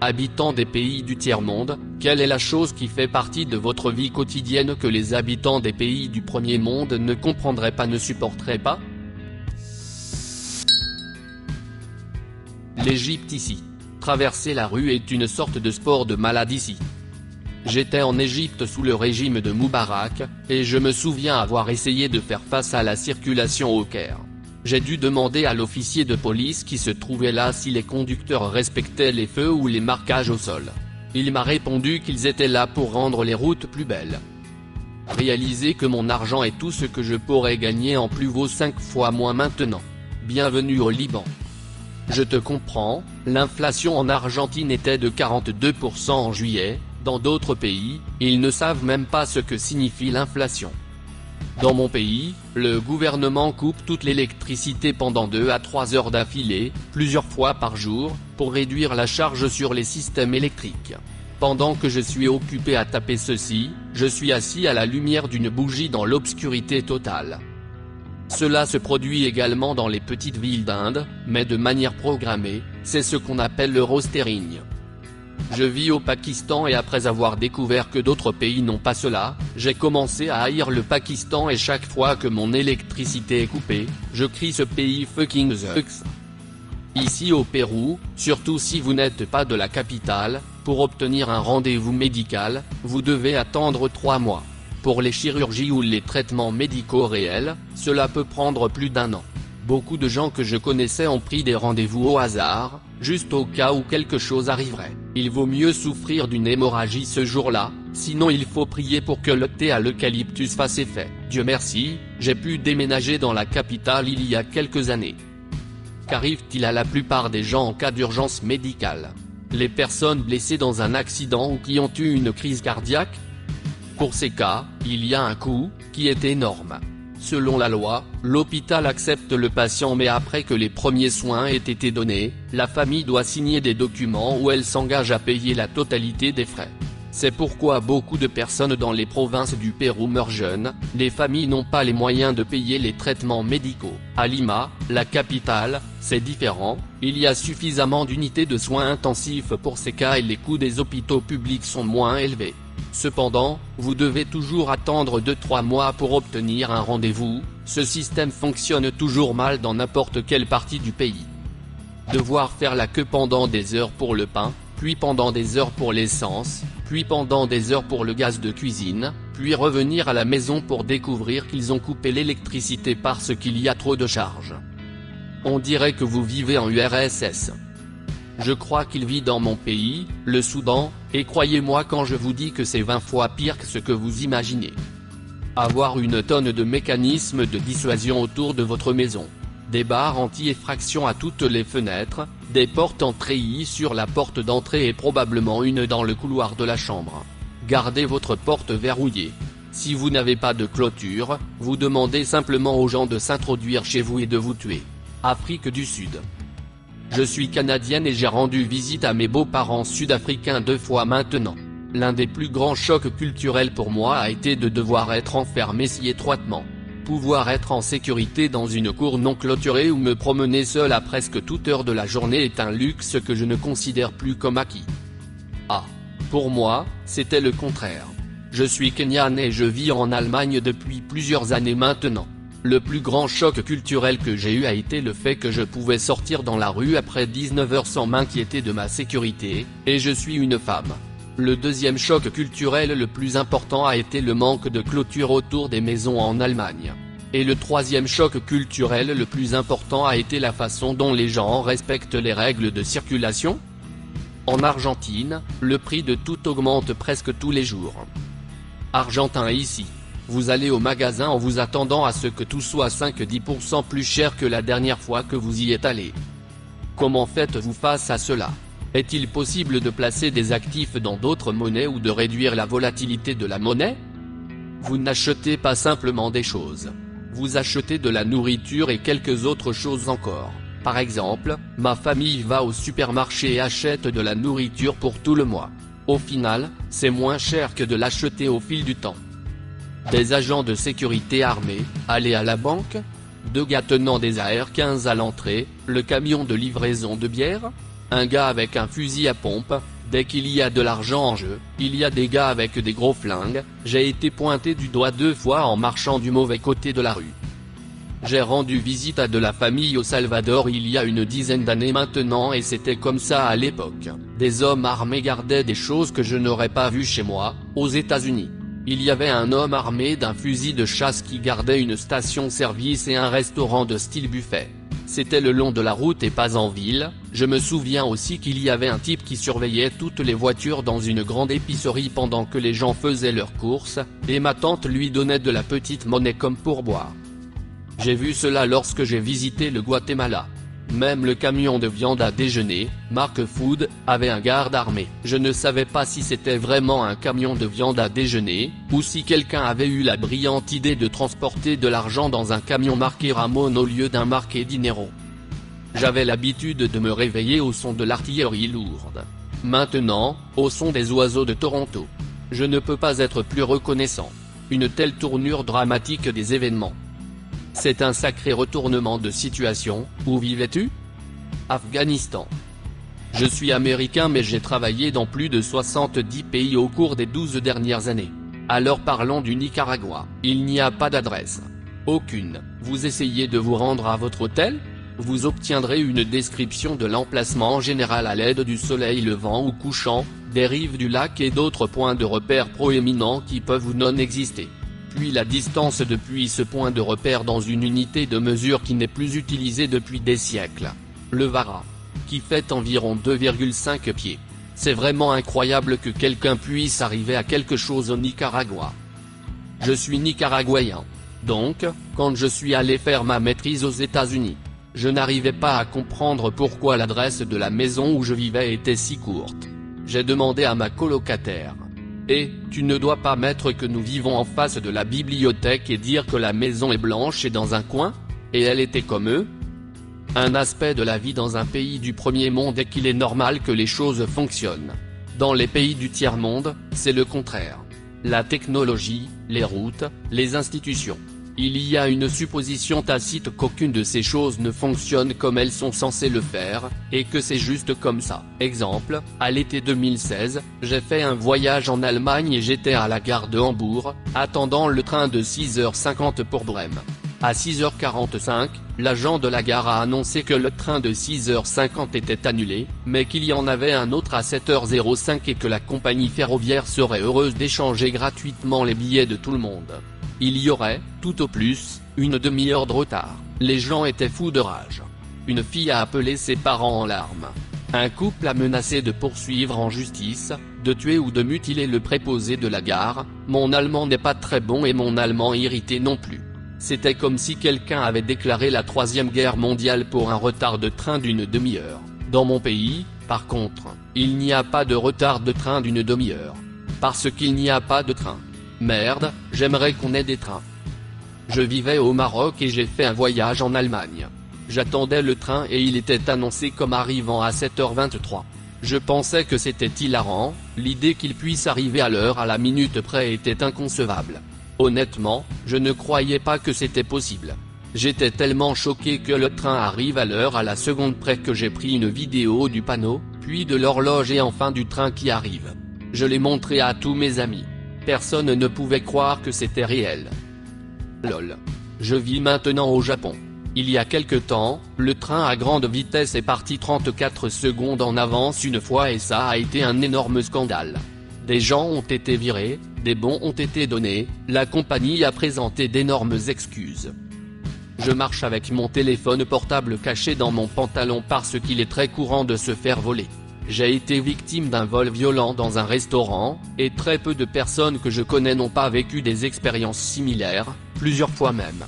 Habitants des pays du tiers-monde, quelle est la chose qui fait partie de votre vie quotidienne que les habitants des pays du premier monde ne comprendraient pas, ne supporteraient pas? L'Égypte ici. Traverser la rue est une sorte de sport de malade ici. J'étais en Égypte sous le régime de Moubarak, et je me souviens avoir essayé de faire face à la circulation au Caire. J'ai dû demander à l'officier de police qui se trouvait là si les conducteurs respectaient les feux ou les marquages au sol. Il m'a répondu qu'ils étaient là pour rendre les routes plus belles. Réaliser que mon argent et tout ce que je pourrais gagner en plus vaut 5 fois moins maintenant. Bienvenue au Liban. Je te comprends, l'inflation en Argentine était de 42% en juillet, dans d'autres pays, ils ne savent même pas ce que signifie l'inflation. Dans mon pays, le gouvernement coupe toute l'électricité pendant 2 à 3 heures d'affilée, plusieurs fois par jour, pour réduire la charge sur les systèmes électriques. Pendant que je suis occupé à taper ceci, je suis assis à la lumière d'une bougie dans l'obscurité totale. Cela se produit également dans les petites villes d'Inde, mais de manière programmée, c'est ce qu'on appelle le roastering. Je vis au Pakistan et après avoir découvert que d'autres pays n'ont pas cela, j'ai commencé à haïr le Pakistan et chaque fois que mon électricité est coupée, je crie ce pays fucking sucks. Ici au Pérou, surtout si vous n'êtes pas de la capitale, pour obtenir un rendez-vous médical, vous devez attendre 3 mois. Pour les chirurgies ou les traitements médicaux réels, cela peut prendre plus d'1 an. Beaucoup de gens que je connaissais ont pris des rendez-vous au hasard, juste au cas où quelque chose arriverait. Il vaut mieux souffrir d'une hémorragie ce jour-là, sinon il faut prier pour que le thé à l'eucalyptus fasse effet. Dieu merci, j'ai pu déménager dans la capitale il y a quelques années. Qu'arrive-t-il à la plupart des gens en cas d'urgence médicale? Les personnes blessées dans un accident ou qui ont eu une crise cardiaque? Pour ces cas, il y a un coût, qui est énorme. Selon la loi, l'hôpital accepte le patient mais après que les premiers soins aient été donnés, la famille doit signer des documents où elle s'engage à payer la totalité des frais. C'est pourquoi beaucoup de personnes dans les provinces du Pérou meurent jeunes, les familles n'ont pas les moyens de payer les traitements médicaux. À Lima, la capitale, c'est différent, il y a suffisamment d'unités de soins intensifs pour ces cas et les coûts des hôpitaux publics sont moins élevés. Cependant, vous devez toujours attendre 2-3 mois pour obtenir un rendez-vous, ce système fonctionne toujours mal dans n'importe quelle partie du pays. Devoir faire la queue pendant des heures pour le pain, puis pendant des heures pour l'essence, puis pendant des heures pour le gaz de cuisine, puis revenir à la maison pour découvrir qu'ils ont coupé l'électricité parce qu'il y a trop de charges. On dirait que vous vivez en URSS. Je crois qu'il vit dans mon pays, le Soudan, et croyez-moi quand je vous dis que c'est 20 fois pire que ce que vous imaginez. Avoir une tonne de mécanismes de dissuasion autour de votre maison. Des barres anti-effraction à toutes les fenêtres, des portes en treillis sur la porte d'entrée et probablement une dans le couloir de la chambre. Gardez votre porte verrouillée. Si vous n'avez pas de clôture, vous demandez simplement aux gens de s'introduire chez vous et de vous tuer. Afrique du Sud. Je suis canadienne et j'ai rendu visite à mes beaux-parents sud-africains 2 fois maintenant. L'un des plus grands chocs culturels pour moi a été de devoir être enfermé si étroitement. Pouvoir être en sécurité dans une cour non clôturée ou me promener seul à presque toute heure de la journée est un luxe que je ne considère plus comme acquis. Ah. Pour moi, c'était le contraire. Je suis kenyane et je vis en Allemagne depuis plusieurs années maintenant. Le plus grand choc culturel que j'ai eu a été le fait que je pouvais sortir dans la rue après 19 heures sans m'inquiéter de ma sécurité, et je suis une femme. Le deuxième choc culturel le plus important a été le manque de clôture autour des maisons en Allemagne. Et le troisième choc culturel le plus important a été la façon dont les gens respectent les règles de circulation. En Argentine, le prix de tout augmente presque tous les jours. Argentin ici. Vous allez au magasin en vous attendant à ce que tout soit 5-10% plus cher que la dernière fois que vous y êtes allé. Comment faites-vous face à cela? Est-il possible de placer des actifs dans d'autres monnaies ou de réduire la volatilité de la monnaie? Vous n'achetez pas simplement des choses. Vous achetez de la nourriture et quelques autres choses encore. Par exemple, ma famille va au supermarché et achète de la nourriture pour tout le mois. Au final, c'est moins cher que de l'acheter au fil du temps. Des agents de sécurité armés, aller à la banque? 2 gars tenant des AR-15 à l'entrée, le camion de livraison de bière? un gars avec un fusil à pompe. Dès qu'il y a de l'argent en jeu, il y a des gars avec des gros flingues. J'ai été pointé du doigt 2 fois en marchant du mauvais côté de la rue. J'ai rendu visite à de la famille au Salvador il y a une dizaine d'années maintenant et c'était comme ça à l'époque. Des hommes armés gardaient des choses que je n'aurais pas vues chez moi, aux États-Unis. Il y avait un homme armé d'un fusil de chasse qui gardait une station-service et un restaurant de style buffet. C'était le long de la route et pas en ville. Je me souviens aussi qu'il y avait un type qui surveillait toutes les voitures dans une grande épicerie pendant que les gens faisaient leurs courses, et ma tante lui donnait de la petite monnaie comme pourboire. J'ai vu cela lorsque j'ai visité le Guatemala. Même le camion de viande à déjeuner, marque Food, avait un garde armé. Je ne savais pas si c'était vraiment un camion de viande à déjeuner, ou si quelqu'un avait eu la brillante idée de transporter de l'argent dans un camion marqué Ramon au lieu d'un marqué Dinero. J'avais l'habitude de me réveiller au son de l'artillerie lourde. Maintenant, au son des oiseaux de Toronto. Je ne peux pas être plus reconnaissant. Une telle tournure dramatique des événements. C'est un sacré retournement de situation. Où vivais-tu? Afghanistan. Je suis américain mais j'ai travaillé dans plus de 70 pays au cours des 12 dernières années. Alors parlons du Nicaragua. Il n'y a pas d'adresse. Aucune. Vous essayez de vous rendre à votre hôtel? Vous obtiendrez une description de l'emplacement en général à l'aide du soleil levant ou couchant, des rives du lac et d'autres points de repère proéminents qui peuvent ou non exister. Puis la distance depuis ce point de repère dans une unité de mesure qui n'est plus utilisée depuis des siècles. Le vara. Qui fait environ 2,5 pieds. C'est vraiment incroyable que quelqu'un puisse arriver à quelque chose au Nicaragua. Je suis nicaraguayen. Donc, quand je suis allé faire ma maîtrise aux États-Unis, je n'arrivais pas à comprendre pourquoi l'adresse de la maison où je vivais était si courte. J'ai demandé à ma colocataire. Et, tu ne dois pas mettre que nous vivons en face de la bibliothèque et dire que la maison est blanche et dans un coin? Et elle était comme eux? Un aspect de la vie dans un pays du premier monde est qu'il est normal que les choses fonctionnent. Dans les pays du tiers-monde, c'est le contraire. La technologie, les routes, les institutions. Il y a une supposition tacite qu'aucune de ces choses ne fonctionne comme elles sont censées le faire, et que c'est juste comme ça. Exemple, à l'été 2016, j'ai fait un voyage en Allemagne et j'étais à la gare de Hambourg, attendant le train de 6h50 pour Brême. À 6h45, l'agent de la gare a annoncé que le train de 6h50 était annulé, mais qu'il y en avait un autre à 7h05 et que la compagnie ferroviaire serait heureuse d'échanger gratuitement les billets de tout le monde. Il y aurait, tout au plus, une demi-heure de retard. Les gens étaient fous de rage. Une fille a appelé ses parents en larmes. Un couple a menacé de poursuivre en justice, de tuer ou de mutiler le préposé de la gare. Mon allemand n'est pas très bon et mon allemand irrité non plus. C'était comme si quelqu'un avait déclaré la Troisième Guerre mondiale pour un retard de train d'une demi-heure. Dans mon pays, par contre, il n'y a pas de retard de train d'une demi-heure. Parce qu'il n'y a pas de train. Merde, j'aimerais qu'on ait des trains. Je vivais au Maroc et j'ai fait un voyage en Allemagne. J'attendais le train et il était annoncé comme arrivant à 7h23. Je pensais que c'était hilarant, l'idée qu'il puisse arriver à l'heure à la minute près était inconcevable. Honnêtement, je ne croyais pas que c'était possible. J'étais tellement choqué que le train arrive à l'heure à la seconde près que j'ai pris une vidéo du panneau, puis de l'horloge et enfin du train qui arrive. Je l'ai montré à tous mes amis. Personne ne pouvait croire que c'était réel. Lol. Je vis maintenant au Japon. Il y a quelque temps, le train à grande vitesse est parti 34 secondes en avance une fois et ça a été un énorme scandale. Des gens ont été virés, des bons ont été donnés, la compagnie a présenté d'énormes excuses. Je marche avec mon téléphone portable caché dans mon pantalon parce qu'il est très courant de se faire voler. J'ai été victime d'un vol violent dans un restaurant, et très peu de personnes que je connais n'ont pas vécu des expériences similaires, plusieurs fois même.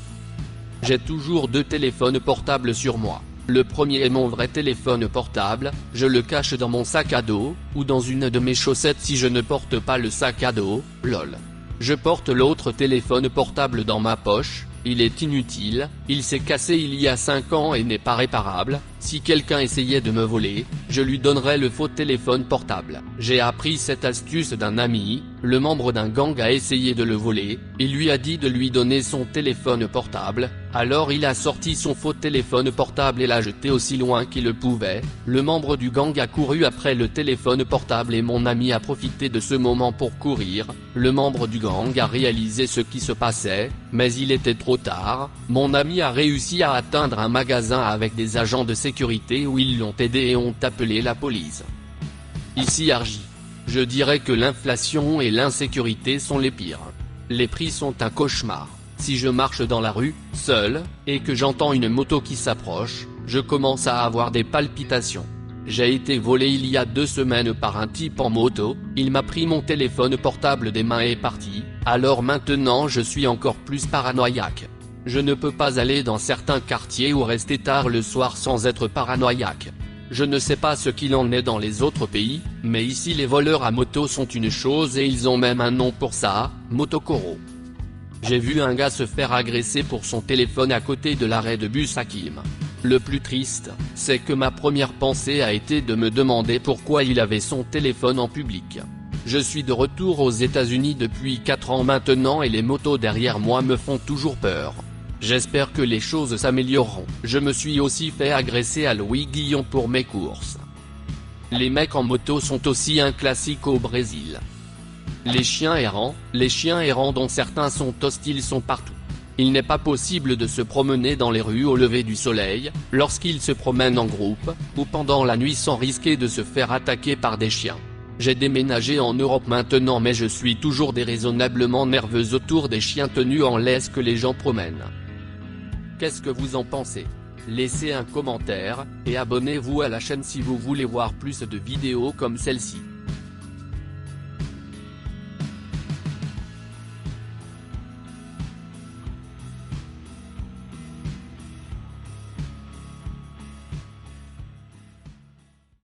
J'ai toujours 2 téléphones portables sur moi. Le premier est mon vrai téléphone portable, je le cache dans mon sac à dos, ou dans une de mes chaussettes si je ne porte pas le sac à dos, lol. Je porte l'autre téléphone portable dans ma poche, il est inutile, il s'est cassé il y a 5 ans et n'est pas réparable, Si quelqu'un essayait de me voler, je lui donnerais le faux téléphone portable. J'ai appris cette astuce d'un ami, le membre d'un gang a essayé de le voler, il lui a dit de lui donner son téléphone portable, alors il a sorti son faux téléphone portable et l'a jeté aussi loin qu'il le pouvait. Le membre du gang a couru après le téléphone portable et mon ami a profité de ce moment pour courir. Le membre du gang a réalisé ce qui se passait, mais il était trop tard. Mon ami a réussi à atteindre un magasin avec des agents de sécurité où ils l'ont aidé et ont appelé la police. Ici Argy. Je dirais que l'inflation et l'insécurité sont les pires. Les prix sont un cauchemar. Si je marche dans la rue, seul, et que j'entends une moto qui s'approche, je commence à avoir des palpitations. J'ai été volé il y a 2 semaines par un type en moto, il m'a pris mon téléphone portable des mains et est parti, alors maintenant je suis encore plus paranoïaque. Je ne peux pas aller dans certains quartiers ou rester tard le soir sans être paranoïaque. Je ne sais pas ce qu'il en est dans les autres pays, mais ici les voleurs à moto sont une chose et ils ont même un nom pour ça, motokoro. J'ai vu un gars se faire agresser pour son téléphone à côté de l'arrêt de bus Hakim. Le plus triste, c'est que ma première pensée a été de me demander pourquoi il avait son téléphone en public. Je suis de retour aux États-Unis depuis 4 ans maintenant et les motos derrière moi me font toujours peur. J'espère que les choses s'amélioreront. Je me suis aussi fait agresser à Louis Guillon pour mes courses. Les mecs en moto sont aussi un classique au Brésil. Les chiens errants dont certains sont hostiles sont partout. Il n'est pas possible de se promener dans les rues au lever du soleil, lorsqu'ils se promènent en groupe, ou pendant la nuit sans risquer de se faire attaquer par des chiens. J'ai déménagé en Europe maintenant mais je suis toujours déraisonnablement nerveuse autour des chiens tenus en laisse que les gens promènent. Qu'est-ce que vous en pensez? Laissez un commentaire, et abonnez-vous à la chaîne si vous voulez voir plus de vidéos comme celle-ci.